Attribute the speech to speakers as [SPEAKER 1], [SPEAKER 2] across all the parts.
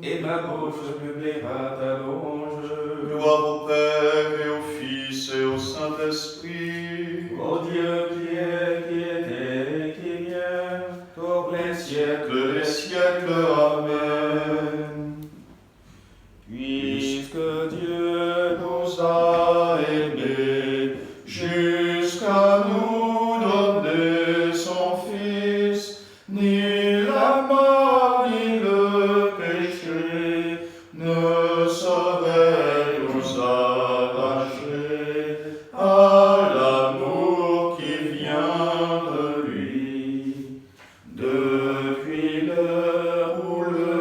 [SPEAKER 1] et ma bouche publiera ta louange.
[SPEAKER 2] Gloire au Père et au Fils et au Saint-Esprit.
[SPEAKER 1] Ô Dieu qui est, qui était et qui vient, pour les siècles
[SPEAKER 2] des siècles. Amen.
[SPEAKER 1] Puisque Dieu
[SPEAKER 2] Nous a aimés jusqu'à nous donner son Fils, ni la mort ni le péché ne sauraient nous arracher à l'amour qui vient de lui. Depuis l'heure où le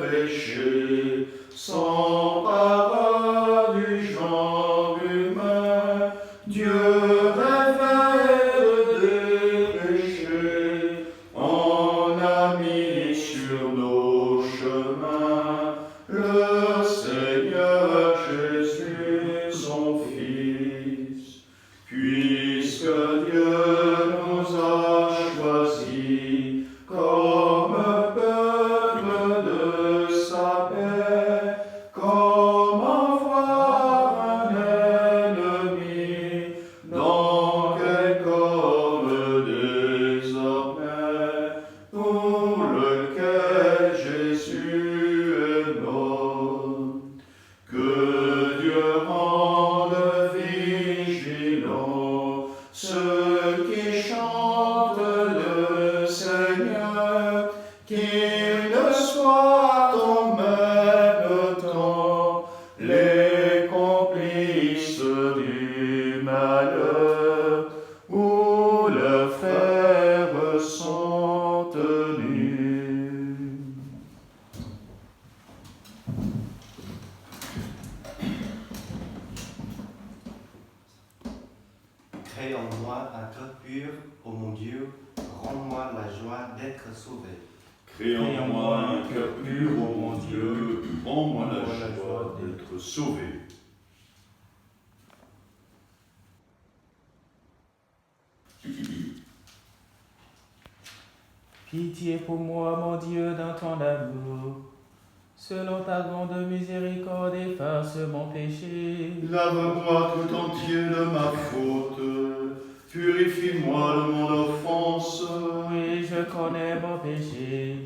[SPEAKER 2] péché s'empara du genre humain, Dieu révèle des péchés, en a mis sur nos chemins le Seigneur Jésus, son Fils. Puisque Dieu nous a choisis comme peuple de sa paix, comment voir un ennemi dans quel homme désormais, pour lequel Jésus est mort? Que Dieu rende vigilants ceux qui chantent le Seigneur, qu'ils ne soient en même temps les complices du malheur où leurs frères sont tenus.
[SPEAKER 3] Crée en moi un cœur pur, ô mon Dieu, rends-moi la joie d'être sauvé.
[SPEAKER 2] Crée en moi un cœur pur, ô mon Dieu, rends-moi la joie d'être sauvé.
[SPEAKER 1] Pitié pour moi, mon Dieu, dans ton amour. Selon ta grande miséricorde, efface mon péché.
[SPEAKER 2] Lave-moi tout entier de ma faute, purifie-moi de mon offense.
[SPEAKER 1] Oui, je connais mon péché.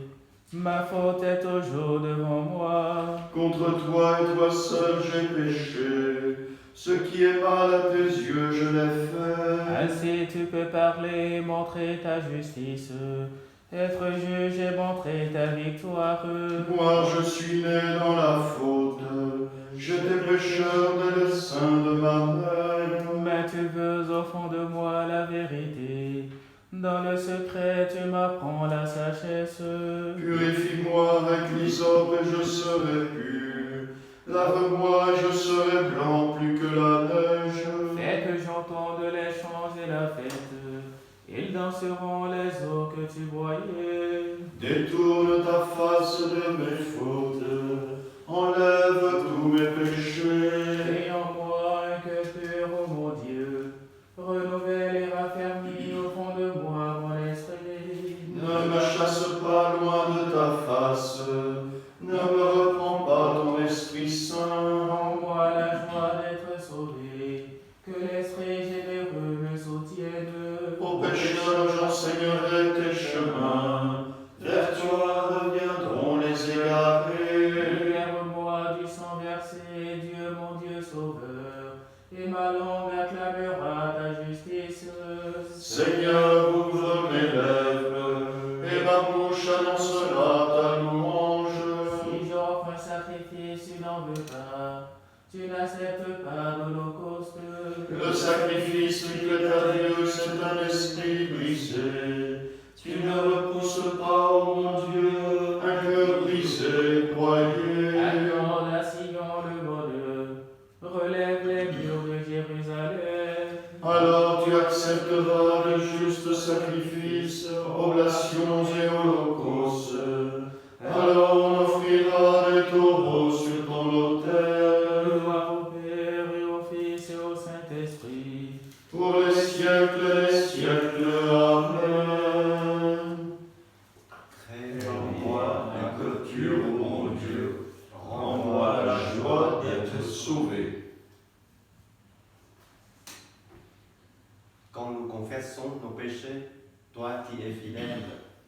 [SPEAKER 1] Ma faute est toujours devant moi.
[SPEAKER 2] Contre toi et toi seul j'ai péché, ce qui est mal à tes yeux je l'ai fait.
[SPEAKER 1] Ainsi tu peux parler et montrer ta justice, être juge et montrer ta victoire.
[SPEAKER 2] Moi je suis né dans la faute, j'étais pécheur dès le sein de ma mère.
[SPEAKER 1] Mais tu veux au fond de moi la vérité. Dans le secret, tu m'apprends la sagesse.
[SPEAKER 2] Purifie-moi avec l'hysope et je serai pur. Lave-moi et je serai blanc plus que la neige.
[SPEAKER 1] Fais que j'entende les chants et la fête. Ils danseront les eaux que tu voyais.
[SPEAKER 2] Détourne ta face de mes fautes, enlève tous mes péchés.
[SPEAKER 1] Et en moi un cœur pur, ô mon Dieu. Renouvelle et raffermis au fond de moi mon esprit.
[SPEAKER 2] Ne me chasse pas loin de ta face, ne me reprends pas ton Esprit Saint.
[SPEAKER 1] Rends-moi la joie d'être sauvé, que l'esprit généreux me soutienne.
[SPEAKER 2] Aux pécheurs j'enseignerai tes chemins, vers toi reviendront les égarés.
[SPEAKER 1] Libère-moi du sang versé, Dieu mon Dieu sauveur, et ma langue acclamera ta justice.
[SPEAKER 2] Seigneur, ouvre mes lèvres, et ma bouche annoncera ta louange.
[SPEAKER 1] Si j'offre un sacrifice, tu n'en veux pas, tu n'acceptes pas l'holocauste.
[SPEAKER 2] Le sacrifice qui plaît à Dieu, c'est un esprit brisé. Tu ne repousses pas, ô mon Dieu, un cœur brisé et broyé.
[SPEAKER 1] Accorde à Sion le bonheur, relève les murs de Jérusalem.
[SPEAKER 2] Alors tu accepteras le juste sacrifice, oblations et holocaustes. Alors on offrira des taureaux sur ton autel.
[SPEAKER 1] Gloire au Père et au Fils et au Saint-Esprit.
[SPEAKER 2] Pour les siècles des siècles. Amen.
[SPEAKER 3] Crée en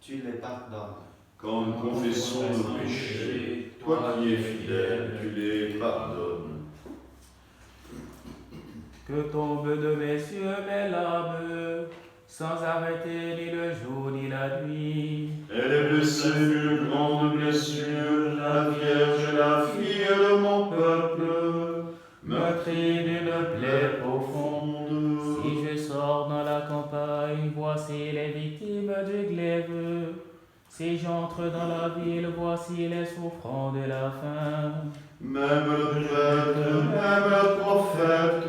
[SPEAKER 3] tu les pardonnes.
[SPEAKER 2] Quand nous confessons nos péchés, toi qui es fidèle, tu les pardonnes.
[SPEAKER 1] Que tombe de mes cieux mes larmes, sans arrêter ni le jour ni la nuit.
[SPEAKER 2] Elle est blessée d'une grande blessure, la Vierge, la fille de mon peuple,
[SPEAKER 1] Meurtrie d'une plaie
[SPEAKER 2] profonde.
[SPEAKER 1] Si je sors dans la campagne, voici les victimes du glaive. Si j'entre dans la ville, voici les souffrants de la faim.
[SPEAKER 2] Même le prêtre, même le prophète,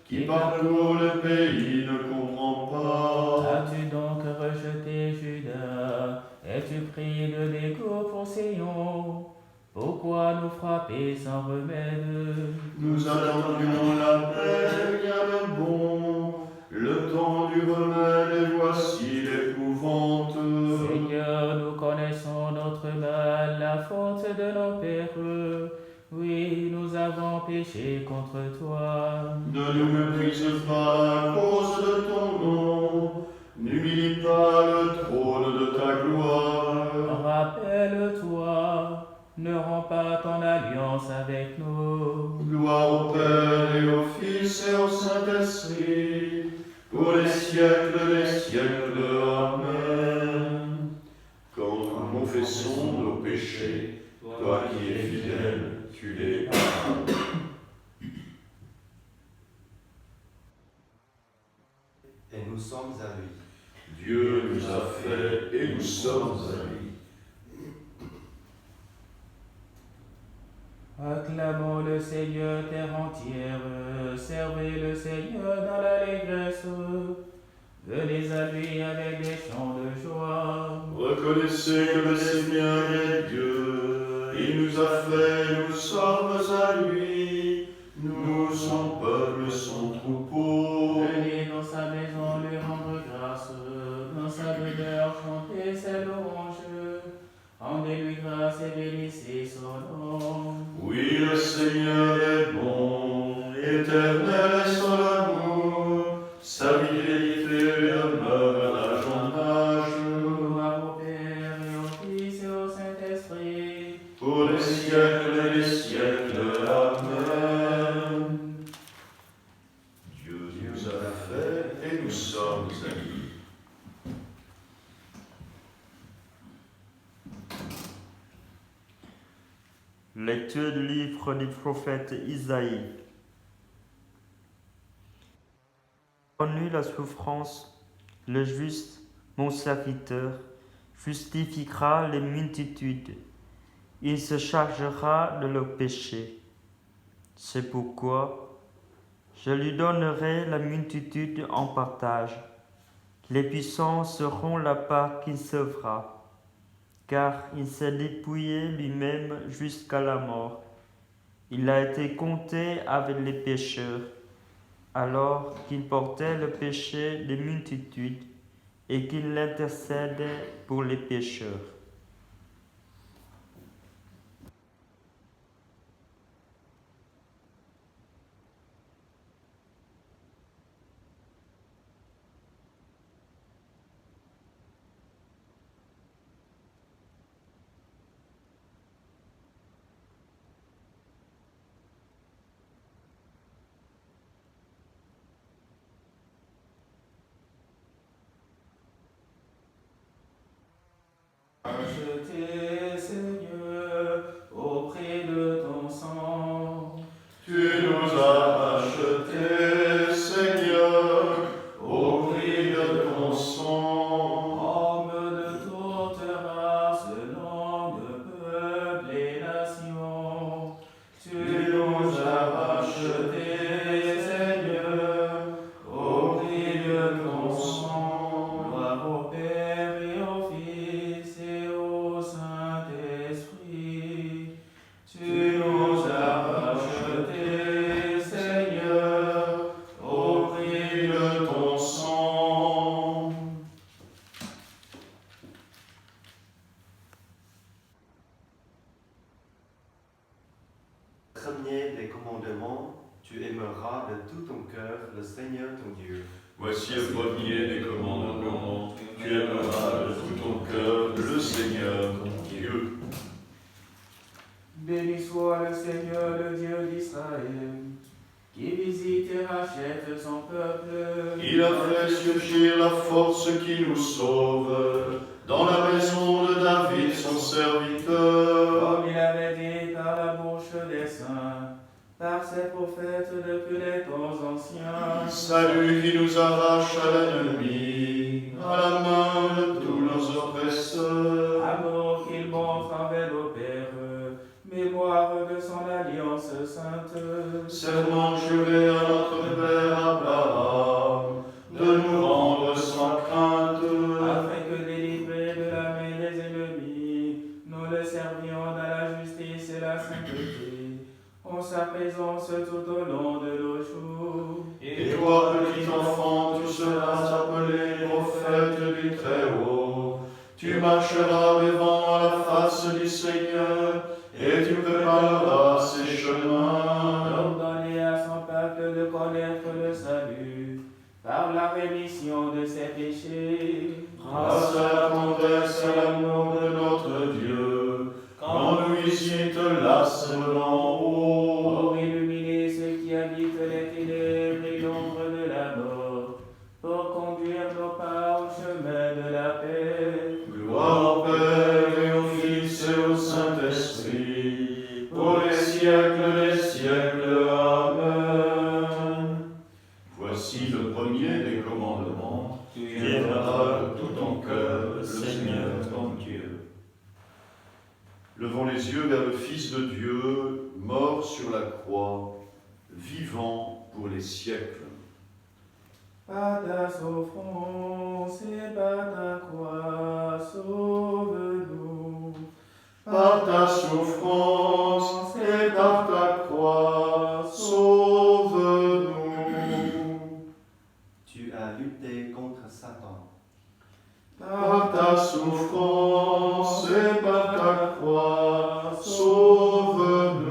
[SPEAKER 2] qui parcourt le pays ne comprend pas.
[SPEAKER 1] As-tu donc rejeté Judas? Es-tu pris de dégoût pour Sion? Pourquoi nous frapper sans remède?
[SPEAKER 2] Nous attendions la paix, bien le bon, le temps du remède, et voici l'épouvante.
[SPEAKER 1] Seigneur, nous connaissons notre mal, la faute de nos pères. Oui, nous avons péché contre toi.
[SPEAKER 2] Ne nous méprise pas à cause de ton nom, n'humilie pas le trône de ta gloire.
[SPEAKER 1] Rappelle-toi, ne romps pas ton alliance avec nous.
[SPEAKER 2] Gloire au Père et au Fils et au Saint-Esprit, pour les siècles des siècles. Amen. Quand nous confessons nos péchés, toi qui es fidèle, tu les pardonnes.
[SPEAKER 3] Et nous sommes à lui.
[SPEAKER 2] Dieu nous a fait et nous sommes à lui.
[SPEAKER 1] Acclamons le Seigneur terre entière, servez le Seigneur dans l'allégresse. Venez à lui avec des chants de joie.
[SPEAKER 2] Reconnaissez que le Seigneur est Dieu, il nous a fait, nous sommes à lui, nous son peuple, son troupeau.
[SPEAKER 1] Venez dans sa maison lui rendre grâce, dans sa demeure chanter ses louanges. Rendez-lui grâce et bénissez son nom.
[SPEAKER 2] Oui, le Seigneur est bon, éternel est son amour, sa fidélité demeure d'âge en âge.
[SPEAKER 1] Gloire au Père et au Fils et au Saint-Esprit,
[SPEAKER 2] Pour les siècles et les siècles. Amen. Dieu nous a fait et nous sommes à lui.
[SPEAKER 4] Lecture du livre du prophète Isaïe. Connu la souffrance, le juste, mon serviteur, justifiera les multitudes. Il se chargera de leurs péchés. C'est pourquoi je lui donnerai la multitude en partage. Les puissants seront la part qu'il sauvera. Car il s'est dépouillé lui-même jusqu'à la mort. Il a été compté avec les pécheurs, alors qu'il portait le péché des multitudes et qu'il intercédait pour les pécheurs.
[SPEAKER 1] Acheté, Seigneur, au prix de ton sang.
[SPEAKER 2] Tu nous as rachetés, Seigneur, au prix de ton sang.
[SPEAKER 1] Hommes de toute race, langue, peuple et nation, tu nous as rachetés, Seigneur, au prix de ton sang. Gloire au Père et au Fils et au Saint-Esprit. Tu nous as rachetés, Seigneur, au prix de ton sang.
[SPEAKER 3] Premier des commandements, tu aimeras de tout ton cœur le Seigneur ton Dieu.
[SPEAKER 2] Voici le premier des commandements. Tu aimeras de tout ton cœur qui nous sauve, dans la maison de David son serviteur.
[SPEAKER 1] Comme il avait dit par la bouche des saints, par ses prophètes depuis les temps anciens.
[SPEAKER 2] Salut qui nous arrache à l'ennemi, à la main de tous nos oppresseurs.
[SPEAKER 1] Amour qu'il montre envers nos pères, mémoire de son alliance sainte.
[SPEAKER 2] Serment juré à notre Père Abraham, de nous rendre sans crainte,
[SPEAKER 1] Afin que délivrés de la main des ennemis, nous le servions dans la justice et la sainteté, en sa présence tout au long de nos jours.
[SPEAKER 2] Et toi, petit enfant, tu seras appelé prophète du Très-Haut. Tu marcheras devant la face du Seigneur, et tu prépareras ses chemins.
[SPEAKER 1] Ordonner à son peuple de connaître le salut, par la rémission de ses péchés.
[SPEAKER 2] Grâce à la tendresse et à l'amour de notre Dieu, quand nous visites la d'en haut.
[SPEAKER 1] Pour illuminer ceux qui habitent les ténèbres et l'ombre de la mort, pour conduire nos pas au chemin de la paix.
[SPEAKER 2] Gloire au Père et au Fils et au Saint-Esprit, pour les siècles des siècles. Amen. Voici le premier des commandements. Tu aimeras de tout ton cœur le Seigneur ton Dieu. Levons les yeux vers le Fils de Dieu, mort sur la croix, vivant pour les siècles.
[SPEAKER 1] Par ta souffrance et par ta croix, sauve-nous.
[SPEAKER 2] Par ta souffrance et par ta croix, sauve-nous.
[SPEAKER 3] Tu as lutté contre Satan.
[SPEAKER 2] Par ta souffrance et par ta croix, sauve-nous.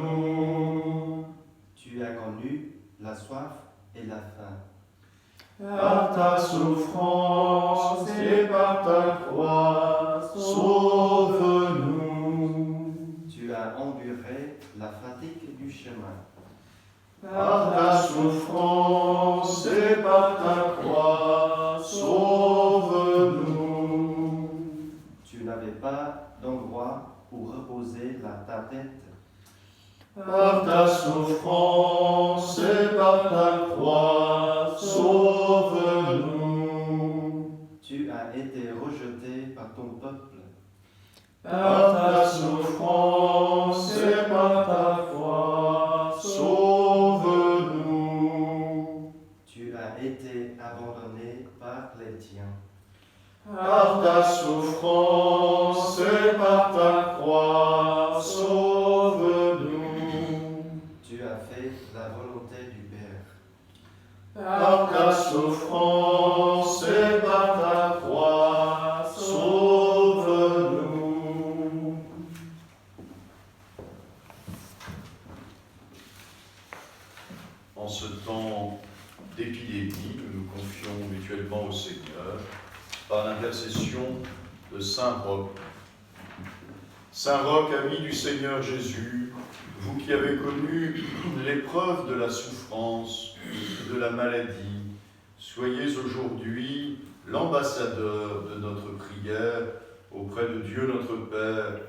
[SPEAKER 3] Tu as connu la soif et la faim.
[SPEAKER 2] Par ta souffrance et par ta croix, sauve-nous.
[SPEAKER 3] Tu as enduré la fatigue du chemin.
[SPEAKER 2] Par ta souffrance et par ta croix, sauve-nous.
[SPEAKER 3] Tu n'avais pas d'endroit où reposer ta tête.
[SPEAKER 2] Par ta souffrance et par ta croix, sauve-nous.
[SPEAKER 3] Tu as été rejeté par ton peuple.
[SPEAKER 2] Par ta souffrance et par ta croix, sauve-nous.
[SPEAKER 3] Tu as été abandonné par les tiens.
[SPEAKER 2] Par ta souffrance et par ta croix, sauve-nous.
[SPEAKER 3] Tu as fait la volonté du Père.
[SPEAKER 2] Par ta souffrance et par ta croix, sauve-nous. En ce temps d'épidémie, nous nous confions mutuellement au Seigneur par l'intercession de Saint Roch. Saint Roch, ami du Seigneur Jésus, vous qui avez connu l'épreuve de la souffrance et de la maladie, soyez aujourd'hui l'ambassadeur de notre prière auprès de Dieu notre Père.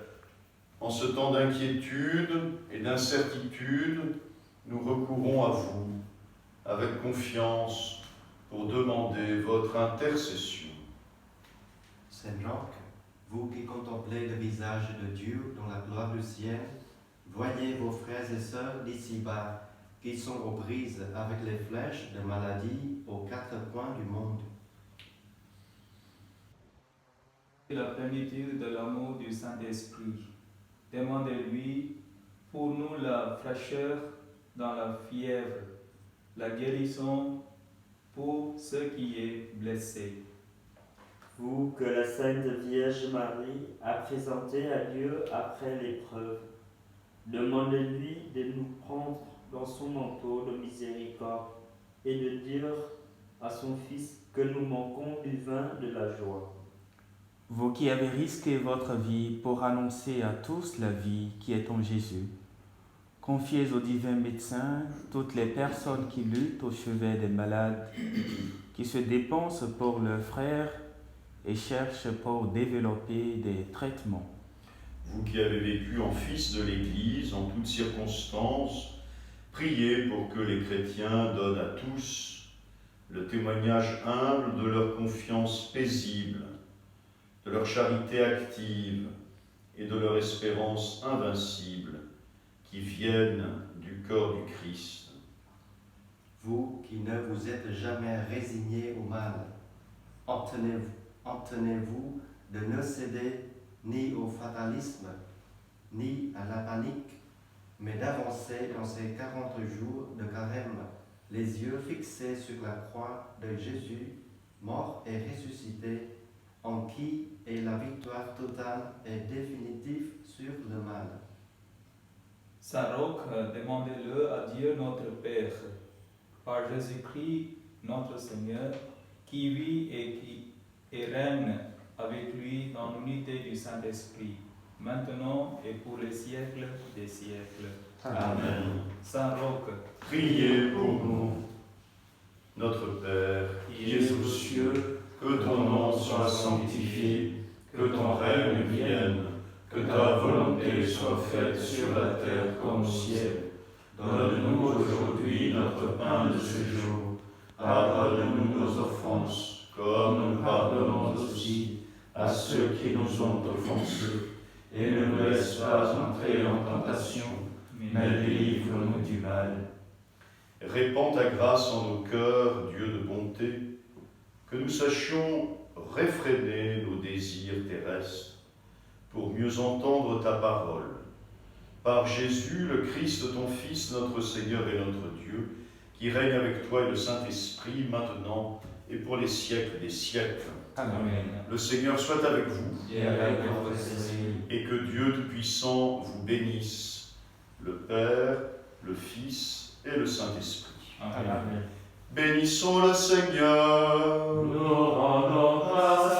[SPEAKER 2] En ce temps d'inquiétude et d'incertitude, nous recourons à vous avec confiance pour demander votre intercession.
[SPEAKER 3] Saint Roch, vous qui contemplez le visage de Dieu dans la gloire du ciel, voyez vos frères et sœurs d'ici-bas qui sont aux prises avec les flèches de maladie aux quatre coins du monde.
[SPEAKER 1] La plénitude de l'amour du Saint-Esprit. Demandez-lui pour nous la fraîcheur dans la fièvre, la guérison pour ce qui est blessé.
[SPEAKER 4] Vous que la Sainte Vierge Marie a présenté à Dieu après l'épreuve, demandez-lui de nous prendre dans son manteau de miséricorde et de dire à son Fils que nous manquons du vin de la joie.
[SPEAKER 1] Vous qui avez risqué votre vie pour annoncer à tous la vie qui est en Jésus, confiez au divin médecin toutes les personnes qui luttent au chevet des malades, qui se dépensent pour leurs frères et cherche pour développer des traitements.
[SPEAKER 2] Vous qui avez vécu en fils de l'Église en toutes circonstances, priez pour que les chrétiens donnent à tous le témoignage humble de leur confiance paisible, de leur charité active et de leur espérance invincible qui viennent du corps du Christ.
[SPEAKER 3] Vous qui ne vous êtes jamais résignés au mal, obtenez-vous de ne céder ni au fatalisme, ni à la panique, mais d'avancer dans ces 40 jours de carême, les yeux fixés sur la croix de Jésus, mort et ressuscité, en qui est la victoire totale et définitive sur le mal.
[SPEAKER 1] Saint Roch, demandez-le à Dieu notre Père, par Jésus-Christ notre Seigneur, qui vit et règne avec lui dans l'unité du Saint-Esprit, maintenant et pour les siècles des siècles.
[SPEAKER 2] Amen.
[SPEAKER 1] Saint Roch,
[SPEAKER 2] Priez pour nous. Notre Père,
[SPEAKER 1] qui es aux cieux,
[SPEAKER 2] que ton nom soit sanctifié, que ton règne vienne, que ta volonté soit faite sur la terre comme au ciel. Donne-nous aujourd'hui notre pain de ce jour. Pardonne-nous nos offenses, comme nous pardonnons aussi à ceux qui nous ont offensés. Et ne nous laisse pas entrer en tentation, mais délivre-nous du mal. Répands ta grâce en nos cœurs, Dieu de bonté, que nous sachions réfréner nos désirs terrestres pour mieux entendre ta parole. Par Jésus, le Christ, ton Fils, notre Seigneur et notre Dieu, qui règne avec toi et le Saint-Esprit, maintenant et pour les siècles des siècles.
[SPEAKER 1] Amen.
[SPEAKER 2] Le Seigneur soit avec vous,
[SPEAKER 1] Et avec votre esprit.
[SPEAKER 2] et que Dieu Tout-Puissant vous bénisse, le Père, le Fils et le Saint-Esprit.
[SPEAKER 1] Amen.
[SPEAKER 2] Bénissons le Seigneur.
[SPEAKER 1] Nous rendons grâce